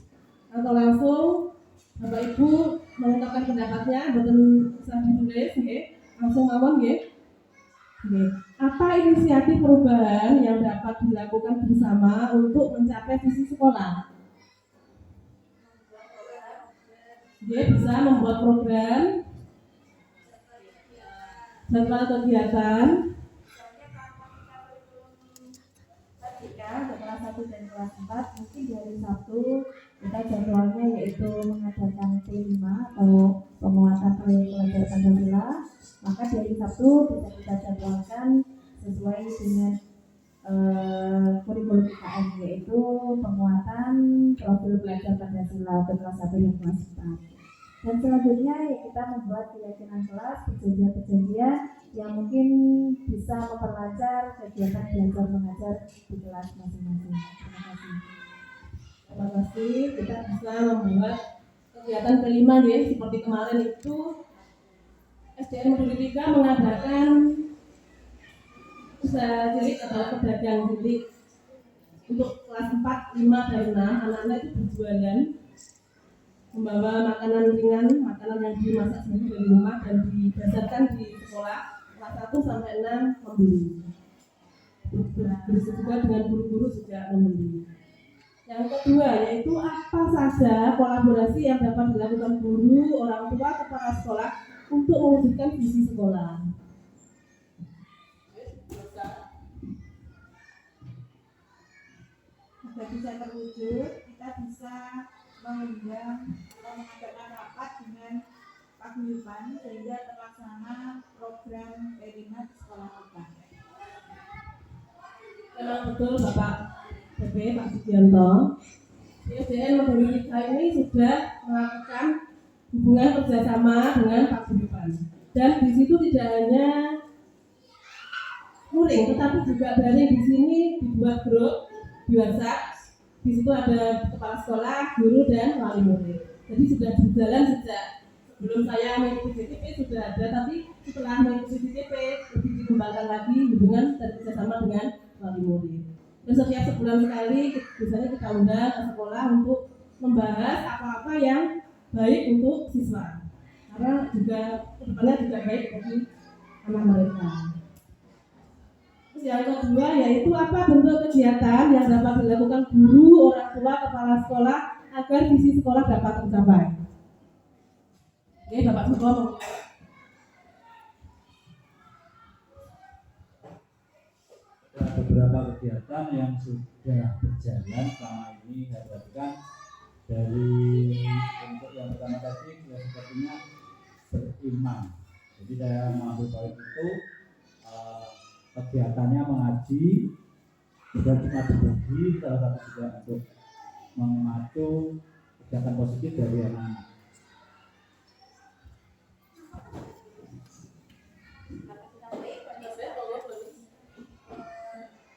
Atau langsung Bapak Ibu mengungkapkan pendapatnya, betul usah ditulis, nggih. Langsung mawon, nggih. Apa inisiatif perubahan yang dapat dilakukan bersama untuk mencapai visi sekolah? Dia bisa membuat program, jadwal kegiatan, kelas 1 dan kelas 4 mungkin di hari Sabtu kita jadwalnya yaitu mengadakan T5 atau penguatan pelajar Pancasila, maka di hari Sabtu bisa kita jadwalkan sesuai dengan kurikulum IKN, yaitu penguatan profil pelajar Pancasila untuk kelas 1 dan kelas 4. Dan selanjutnya ya kita membuat keyakinan kelas, perjanjian-perjanjian yang mungkin bisa memperlancar kegiatan belajar mengajar di kelas masing-masing. Terima kasih. Terima kasih. Kita bisa membuat kegiatan kelima ya, seperti kemarin itu SDN Modul 3 mengadakan usaha cilik atau pedagang cilik untuk kelas 4, 5, dan 6. Anak-anak itu berjualan membawa makanan ringan, makanan yang dimasak sendiri dari rumah dan dibasarkan di sekolah kelas 1 sampai 6 membeli. Begitu juga dengan guru-guru juga membeli. Yang kedua yaitu apa saja kolaborasi yang dapat dilakukan guru, orang tua, kepala sekolah untuk mewujudkan visi sekolah. Agar bisa terwujud, kita bisa mengundang atau mengadakan rapat dengan paguyuban sehingga terlaksana program Perina di sekolah kita. Memang betul Bapak PP Pak Sugianto. SDN Modul 3 ini sudah melakukan hubungan kerjasama dengan paguyuban. Dan di situ tidak hanya luring, tetapi juga dari di sini dibuat grup di WhatsApp. Di situ ada kepala sekolah, guru, dan wali murid. Jadi sudah berjalan sejak sebelum saya mengikuti CTP sudah ada, tapi setelah mengikuti CTP lebih dikembangkan lagi hubungan dan kerjasama dengan wali murid. Dan setiap sebulan sekali biasanya kita undang ke sekolah untuk membahas apa-apa yang baik untuk siswa. Karena juga kedepannya juga baik bagi anak mereka. Yang kedua yaitu apa bentuk kegiatan yang dapat dilakukan guru, orang tua, kepala sekolah agar visi sekolah dapat tercapai. Oke, Bapak Suko. Ada beberapa kegiatan yang sudah berjalan selama ini. Saya perhatikan dari untuk yang pertama tadi ya sepertinya beriman. Jadi saya mengambil poin itu kegiatannya mengaji, juga cuma berbagi, salah satu juga untuk memacu kegiatan positif dari anak-anak.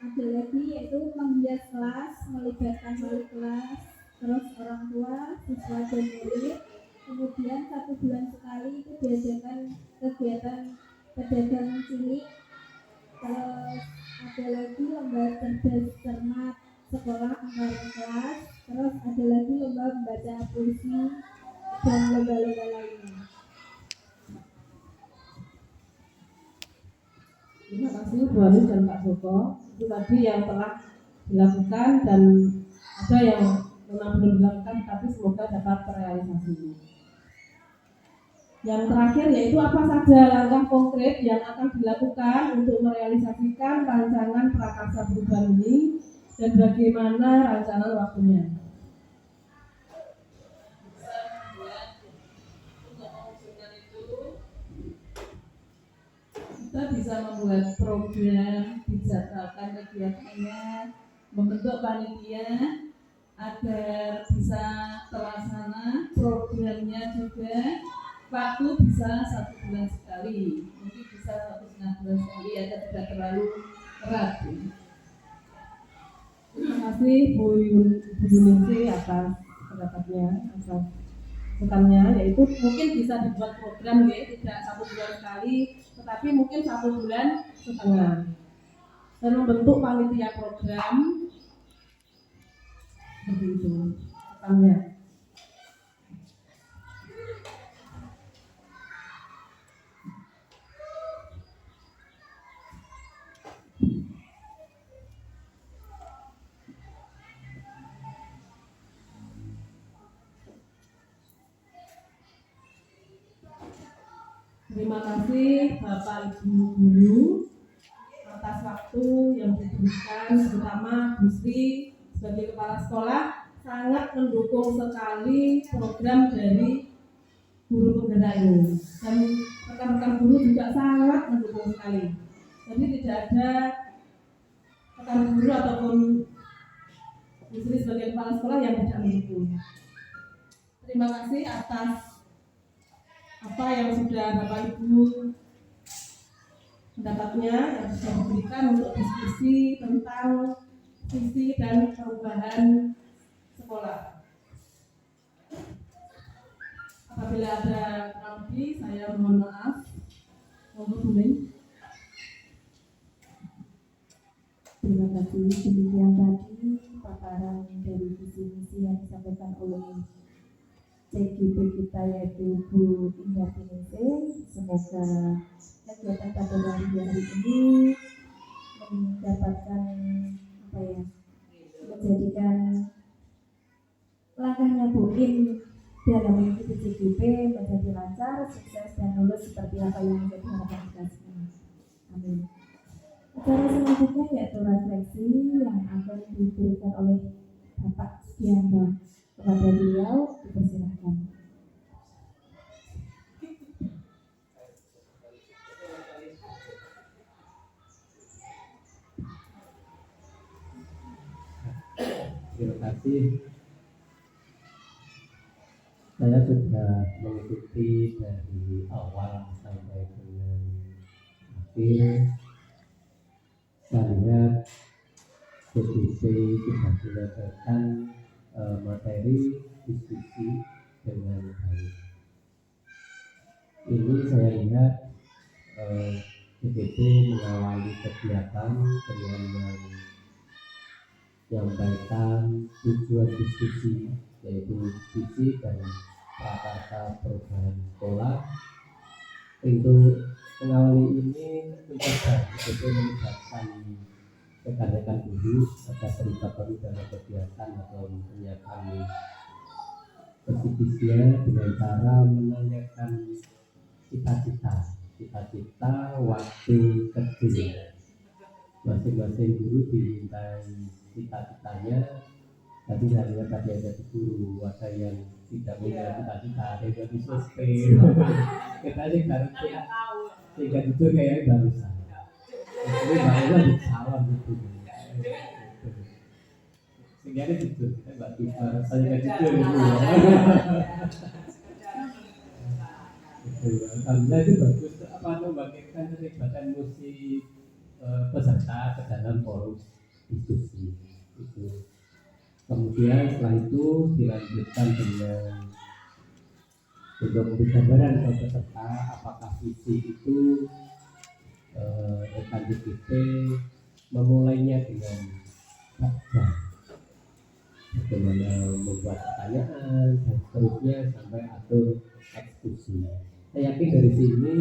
Ada lagi yaitu menghias kelas, melibatkan wali kelas, terus orang tua, siswa dan murid. Kemudian 1 bulan sekali itu diadakan kegiatan pedagang cilik. Terus ada lagi lomba cerdas cermat sekolah antar kelas. Terus ada lagi lomba membaca puisi dan lomba-lomba lainnya. Terima kasih Bu Anis dan Pak Joko. Itu tadi yang telah dilakukan dan ada yang memang belum dilakukan, tapi semoga dapat terrealisasi. Yang terakhir yaitu apa saja langkah konkret yang akan dilakukan untuk merealisasikan rancangan prakarsa perubahan ini dan bagaimana rancangan waktunya. Kita bisa membuat program, dijadwalkan kegiatannya, membentuk panitia agar bisa terlaksana, programnya juga waktu bisa 1 bulan sekali, mungkin bisa 1,5 bulan sekali agar tidak terlalu berat. Terima kasih Bu Yuningsi atas pendapatnya, atas masukannya, yaitu mungkin bisa dibuat program ya, tidak 1 bulan sekali, tetapi mungkin 1 bulan setengah. Dan membentuk panitia program seperti itu. Masukannya. Terima kasih Bapak Ibu Guru atas waktu yang diberikan, terutama Bu Sri sebagai kepala sekolah sangat mendukung sekali program dari guru penggerak ini, dan rekan-rekan guru juga sangat mendukung sekali. Jadi tidak ada rekan guru ataupun Bu Sri sebagai kepala sekolah yang tidak mendukung. Terima kasih atas apa yang sudah Bapak Ibu pendapatnya yang sudah diberikan untuk diskusi tentang visi dan perubahan sekolah. Apabila ada kurang lebih, saya mohon maaf. Monggo Bu Ning. Terima kasih. Demikian tadi paparan dari visi misi yang disampaikan oleh CGP kita yaitu Bu Indah Tinese. Semoga kegiatan pada hari ini mendapatkan menjadikan langkahnya Bu In dalam mengikuti CGP menjadi lancar, sukses dan lulus seperti apa yang menjadi harapan kita semua. Amin. Acara selanjutnya yaitu refleksi yang akan diberikan oleh Bapak Sugianto. Kepada beliau dipersilakan. Terima kasih. Saya sudah mengikuti dari awal sampai dengan akhir. Saya lihat CGP sudah menyelesaikan materi diskusi dengan baik. Ini saya lihat CGP mengawali kegiatan dengan menyampaikan tujuan diskusi yaitu visi dan prakarsa perubahan sekolah. Untuk mengawali ini tentu saja CGP melibatkan rekan-rekan guru agar terlibat dalam kegiatan atau menyiapkan persisnya dengan cara menanyakan cita-cita waktu kecil. Masing-masing guru dimintai cita-citanya. Tadi saya lihat tadi ada guru, ada yang tidak punya cita-cita, ada yang bisa stay. Kita sih baru sehingga itu kayak barusan. Jadi barulah disalam gitu. Sehingga itu kita nggak bisa saya gitu gitu. Alhamdulillah itu bagus. Apa membangkitkan keterlibatan musik peserta ke dalam forum diskusi itu. Kemudian setelah itu dilanjutkan dengan untuk memberi gambaran ke peserta apakah visi itu rekan CGP memulainya dengan baca, bagaimana membuat pertanyaan dan seterusnya sampai atur eksekusi. Saya yakin dari sini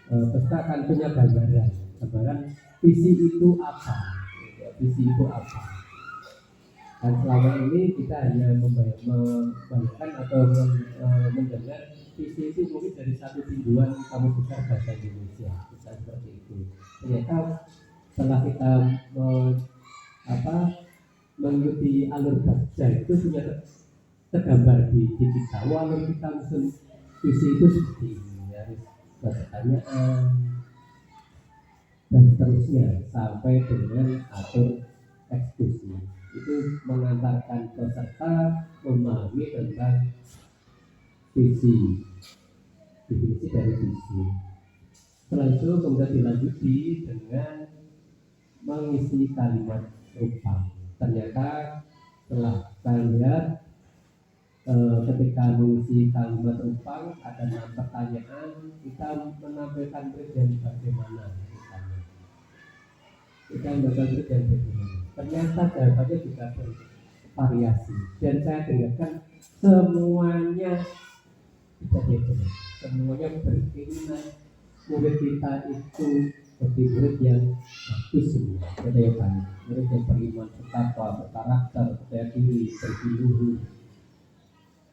peserta akan punya gambaran visi itu apa, dan selama ini kita hanya membayangkan atau mendengar visi itu mungkin dari satu tinjauan Kamus Besar Bahasa Indonesia, bisa seperti itu. Ternyata setelah kita mengikuti alur baca itu sudah tergambar di kita. Alur kita visi itu seperti ini, harus pertanyaan dan seterusnya sampai dengan atur eksekusi. Itu mengantarkan peserta memahami tentang visi, definisi dari visi. Setelah itu kemudian dilanjuti dengan mengisi kalimat rupa. Ternyata setelah saya lihat ketika mengisi kalimat rupa ada 6 pertanyaan, kita menampilkan presiden bagaimana misalnya. Kita menampilkan presiden bagaimana. Ternyata jawabannya juga bervariasi dan saya dengarkan semuanya bisa diajak. Semuanya berkeinginan murid kita itu seperti murid yang bagus semua, ada yang baik, murid yang beriman, bertakwa, berkarakter, percaya diri, berdiluhur,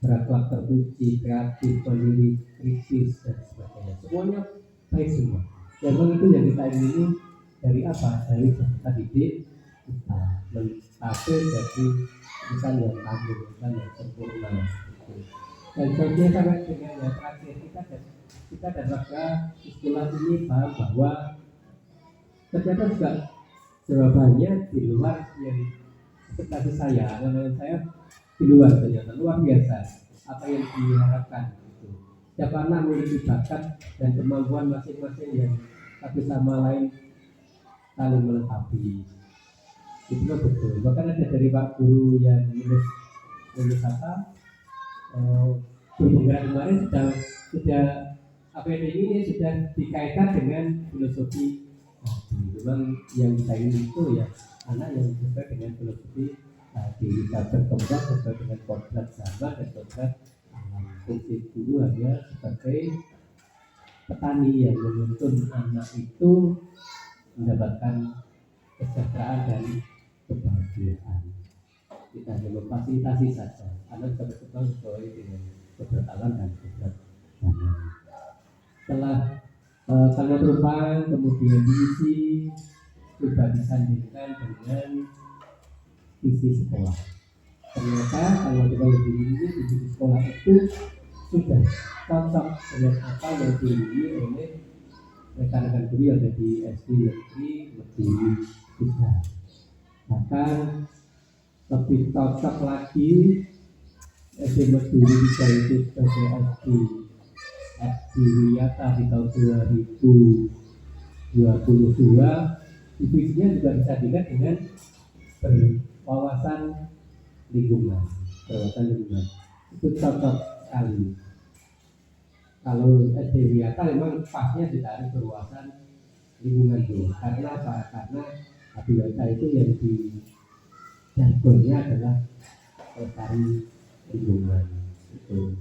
berakhlak terpuji, kreatif, mandiri, kritis dan sebagainya. Semuanya baik semua. Dan itu yang kita ingini dari apa? Dari peserta didik kita mencapai jadi insan yang kamil, insan yang sempurna. Dan selanjutnya sampai dengan yang terakhir kita dan warga sekolah ini paham bahwa ternyata juga jawabannya di luar yang ekspektasi saya, menurut saya di luar ternyata luar biasa apa yang diharapkan itu. Ya karena memiliki bakat dan kemampuan masing-masing yang satu sama lain saling melengkapi. Itu betul. Bahkan ada dari Pak Guru yang lulus apa? berpenggerak kemarin sudah APD ini sudah dikaitkan dengan filosofi. Memang yang kita ingin itu ya anak yang sesuai dengan filosofi bisa berkembang sesuai dengan kodrat zaman dan kodrat alam. Fungsi guru hanya sebagai petani yang menuntun anak itu mendapatkan kesejahteraan dan kebahagiaan. Kita hanya memfasilitasi saja, anak bisa berkembang sesuai dengan kodrat alam dan kodrat zaman. Setelah tanggal terbang kemudian diisi sudah disandingkan dengan visi sekolah. Ternyata kalau kita lebih ini visi sekolah itu sudah cocok dengan apa yang dimiliki oleh rekan-rekan guru yang ada di SD negeri Meduri 3. Bahkan lebih cocok lagi SD Meduri 3 itu sebagai SD Wiyata di tahun 2022 divisinya juga disandingkan dengan berwawasan lingkungan. Itu cocok sekali. Kalau SD Wiyata memang pasnya ditarik berwawasan lingkungan dulu. Karena apa? Karena SD Wiyata itu yang di jargonnya adalah pelestari lingkungan. Itu.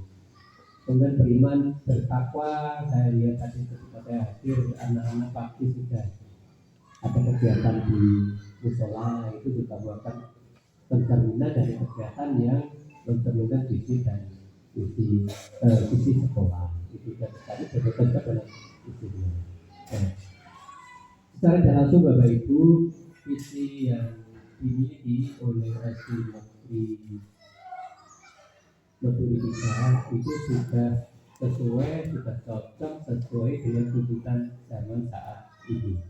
Kemudian beriman bertakwa, saya lihat tadi ketika saya hadir anak-anak pagi sudah ada kegiatan di musola, itu juga merupakan pencerminan dari kegiatan yang mencerminkan visi dan visi sekolah. Itu tadi sebetulnya adalah visinya. Secara tidak langsung Bapak Ibu, visi yang dimiliki oleh SD Meduri 3 itu sudah cocok sesuai dengan tuntutan zaman saat ini.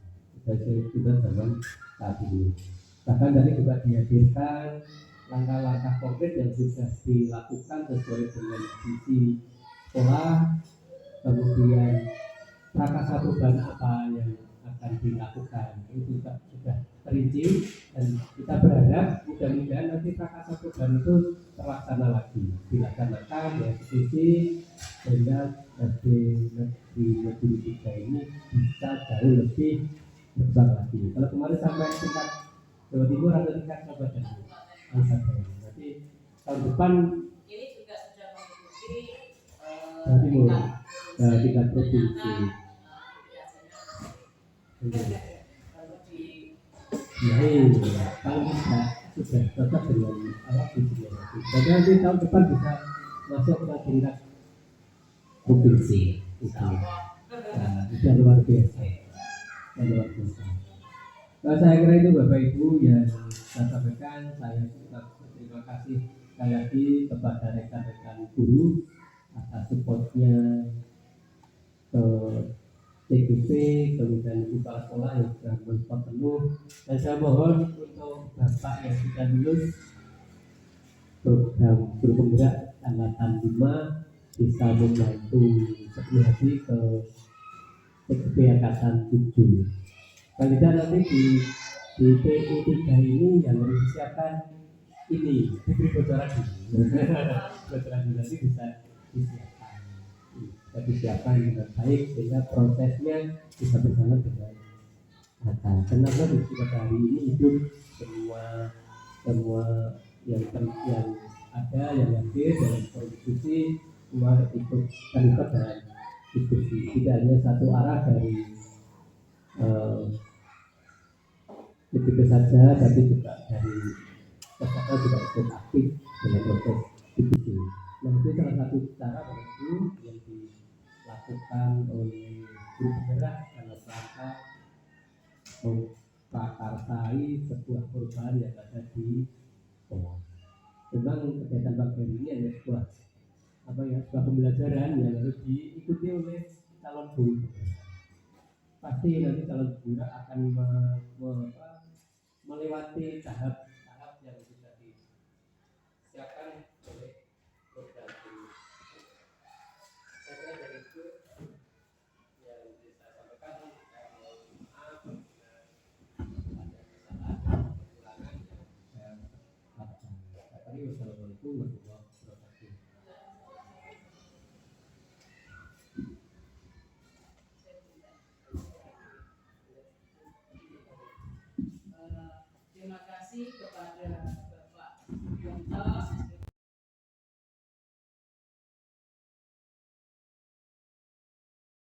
Sudah zaman saat ini. Bahkan tadi juga dihadirkan langkah-langkah konkret yang sudah dilakukan sesuai dengan visi sekolah, kemudian prakasa perubahan apa yang akan dilakukan itu juga sudah terinci, dan kita berharap mudah-mudahan nanti prakasa perubahan itu terlaksana lagi, dilaksanakan dieksekusi sehingga SD Negeri Meduri 3 ini bisa jauh lebih besar lagi. Kalau kemarin sampai tingkat Jawa Timur atau tingkat kabupaten, nanti tahun depan Ini juga sudah mengikuti Jawa Timur tingkat provinsi. Kalau bisa sudah cocok dengan alat visinya. Jadi nanti tahun depan bisa masuk ke tingkat provinsi. Itu luar biasa. Nah, saya kira itu Bapak Ibu yang saya sampaikan. Saya terima kasih sekali lagi kepada rekan-rekan guru atas supportnya ke TGP, kemudian ibu kepala sekolah yang sudah mensupport penuh, dan saya mohon untuk Bapak yang sudah lulus program guru penggerak angkatan 5 bisa membantu sepenuh hati ke TGP angkatan 7. Kalau tidak nanti di PU 3 ini yang harus disiapkan ini diberi bocoran dulu. Bocoran dulu nanti bisa disiapkan dengan baik sehingga prosesnya bisa berjalan dengan matang. Kenapa di pada hari ini hidup semua yang ada yang hadir dalam diskusi semua ikut terlibat dalam diskusi, tidak hanya satu arah dari begitu saja, tapi juga dari peserta juga ikut aktif dalam proses diskusi. Nah, itu salah satu cara itu yang dilakukan oleh guru penggerak dalam rangka memprakarsai sebuah perubahan yang ada di sekolah. Memang kegiatan bagian ini adalah sebuah pembelajaran yang harus diikuti oleh calon guru. Pasti nanti calon guru akan melewati tahap-tahap yang sudah disiapkan oleh program ini. Saya kira dari itu yang bisa saya sampaikan. Saya mohon maaf apabila ada kesalahan dan kekurangan yang saya lakukan. Wassalamualaikum warahmatullahi wabarakatuh. kepada Bapak Yonto